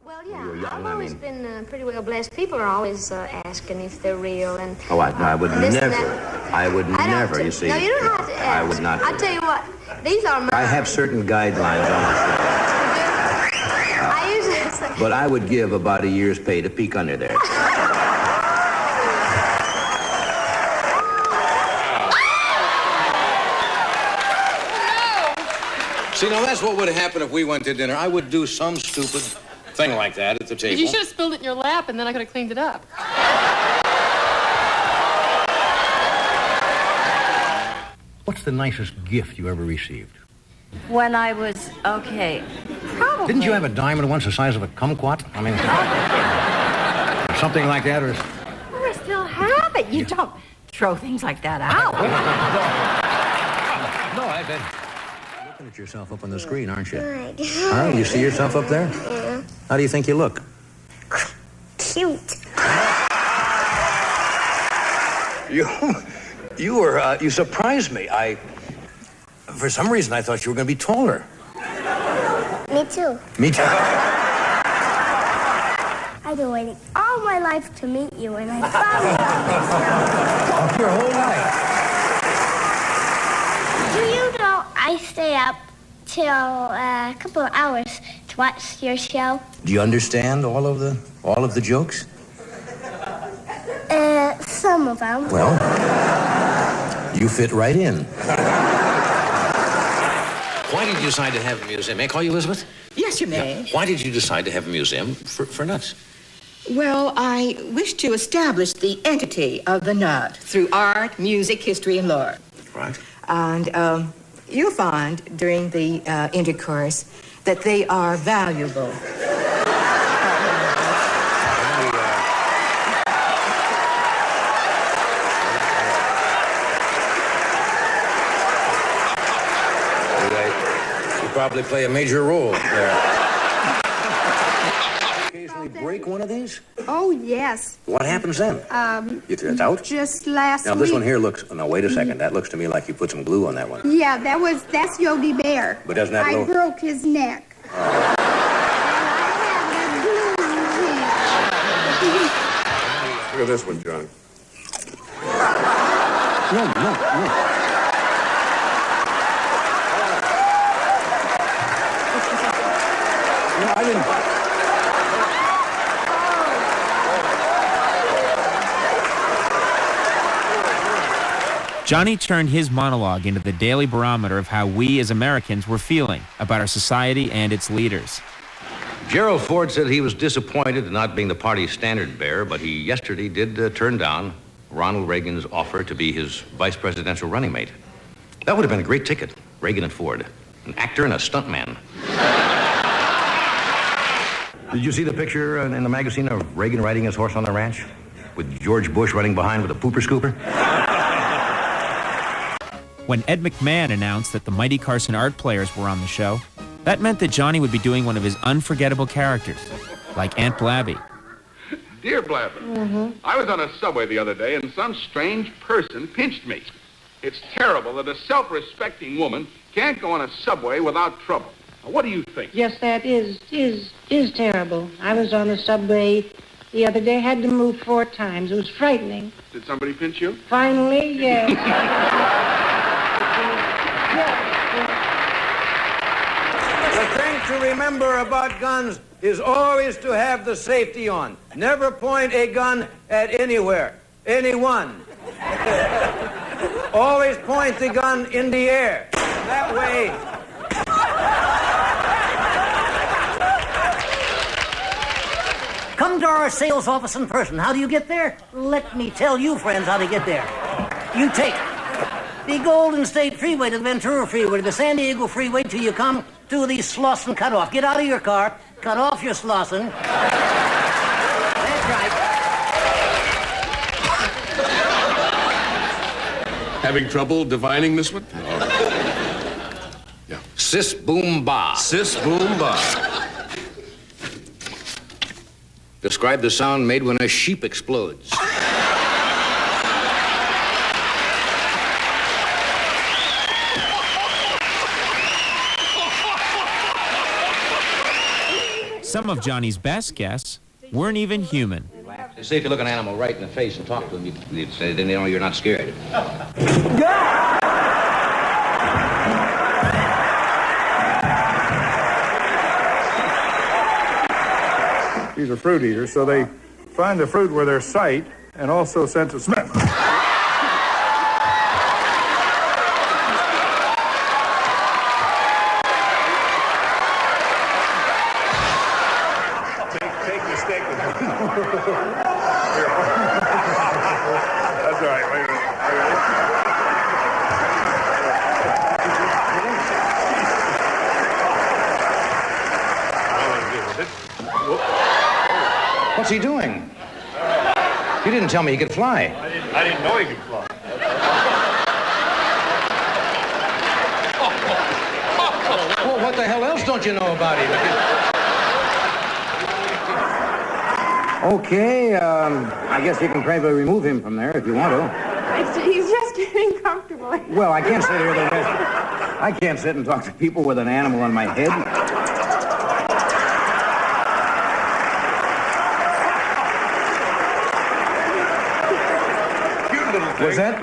Well, yeah, You're young, I've I always mean. been pretty well blessed. People are always asking if they're real and. Oh, I would this and never. that. I would I don't never, t- you see. No, you don't have to ask. I would not. I'll tell you what. These are mine. I have certain guidelines on the show. I usually say. But I would give about a year's pay to peek under there. See, now that's what would happen if we went to dinner. I would do some stupid thing like that at the table. You should have spilled it in your lap, and then I could have cleaned it up. What's the nicest gift you ever received? When I was, okay, probably. Didn't you have a diamond once the size of a kumquat? I mean, or something like that, or... Oh, I still have it. You don't throw things like that out. No, I did. Looking at yourself up on the screen, aren't you? Huh? You see yourself up there? Yeah. How do you think you look? Cute. You surprised me. For some reason, I thought you were going to be taller. Me too. Me too. I've been waiting all my life to meet you, and I finally got Your whole life. this. Do you know I stay up till a couple of hours to watch your show? Do you understand all of the jokes? Some of them. Well, you fit right in. Why did you decide to have a museum? May I call you Elizabeth? Yes, you may. Yeah. Why did you decide to have a museum for nuts? Well, I wish to establish the entity of the nut through art, music, history, and lore. Right. And you'll find during the intercourse that they are valuable. Probably play a major role there. Occasionally break one of these? Oh, yes. What happens then? It's out? Just last Now, week. this one here looks... No, wait a second. That looks to me like you put some glue on that one. Yeah, that's Yogi Bear. But doesn't that I look... broke his neck. And I have the glue here. Look at this one, John. No. No, I didn't... Johnny turned his monologue into the daily barometer of how we as Americans were feeling about our society and its leaders. Gerald Ford said he was disappointed in not being the party's standard bearer, but he yesterday did turn down Ronald Reagan's offer to be his vice presidential running mate. That would have been a great ticket, Reagan and Ford. An actor and a stuntman. Did you see the picture in the magazine of Reagan riding his horse on the ranch? With George Bush running behind with a pooper scooper? When Ed McMahon announced that the mighty Carson art players were on the show, that meant that Johnny would be doing one of his unforgettable characters, like Aunt Blabby. Dear Blabber, I was on a subway the other day and some strange person pinched me. It's terrible that a self-respecting woman can't go on a subway without trouble. Now, what do you think? Yes, that is terrible. I was on the subway the other day, had to move 4 times. It was frightening. Did somebody pinch you? Finally, yes. The thing to remember about guns is always to have the safety on. Never point a gun at anywhere, anyone. Always point the gun in the air. That way... Come to our sales office in person. How do you get there? Let me tell you, friends, how to get there. You take the Golden State Freeway to the Ventura Freeway to the San Diego Freeway till you come to the Slauson cutoff. Get out of your car, cut off your Slauson. That's right. Having trouble divining this one? Yeah. Sis boom ba. Sis boom ba. Describe the sound made when a sheep explodes. some of Johnny's best guests weren't even human. See, if you look an animal right in the face and talk to him, you'd say, then they know you're not scared. These are fruit eaters, so they find the fruit with their sight and also sense of smell. Take the stick. That's all right. Wait a minute. What's he doing? You didn't tell me he could fly. I didn't know he could fly. Well, what the hell else don't you know about him? Okay, I guess you can probably remove him from there if you want to. He's just getting comfortable. Well, I can't sit here the rest. I can't sit and talk to people with an animal on my head.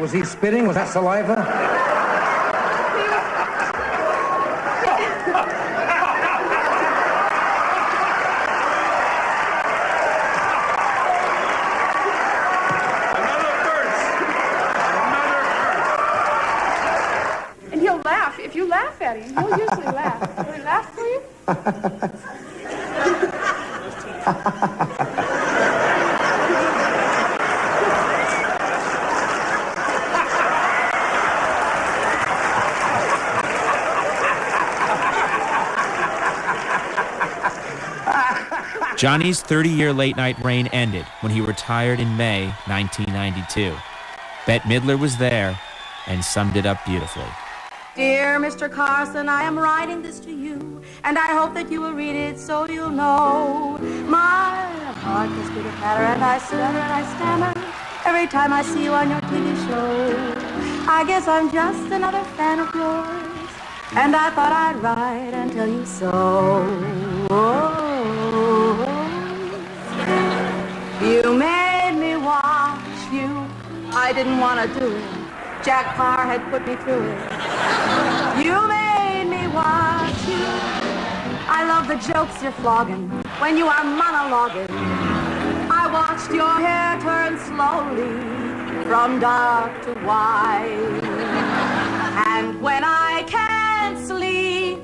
Was he spitting? Was that saliva? And he'll laugh. If you laugh at him, he'll usually laugh. Will he laugh for you? Johnny's 30-year late-night reign ended when he retired in May 1992. Bette Midler was there and summed it up beautifully. Dear Mr. Carson, I am writing this to you, and I hope that you will read it so you'll know. My heart goes pitter-patter, and I stutter and I stammer every time I see you on your TV show. I guess I'm just another fan of yours, and I thought I'd write and tell you so. You made me watch you. I didn't want to do it. Jack Parr had put me through it. You made me watch you. I love the jokes you're flogging when you are monologuing. I watched your hair turn slowly from dark to white. And when I can't sleep,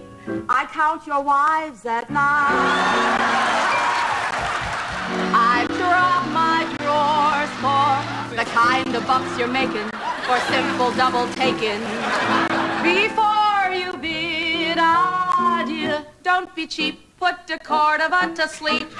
I count your wives at night. I drop my drawers for the kind of bucks you're making for simple double taking. Before you bid adieu, don't be cheap, put the Cordova to sleep.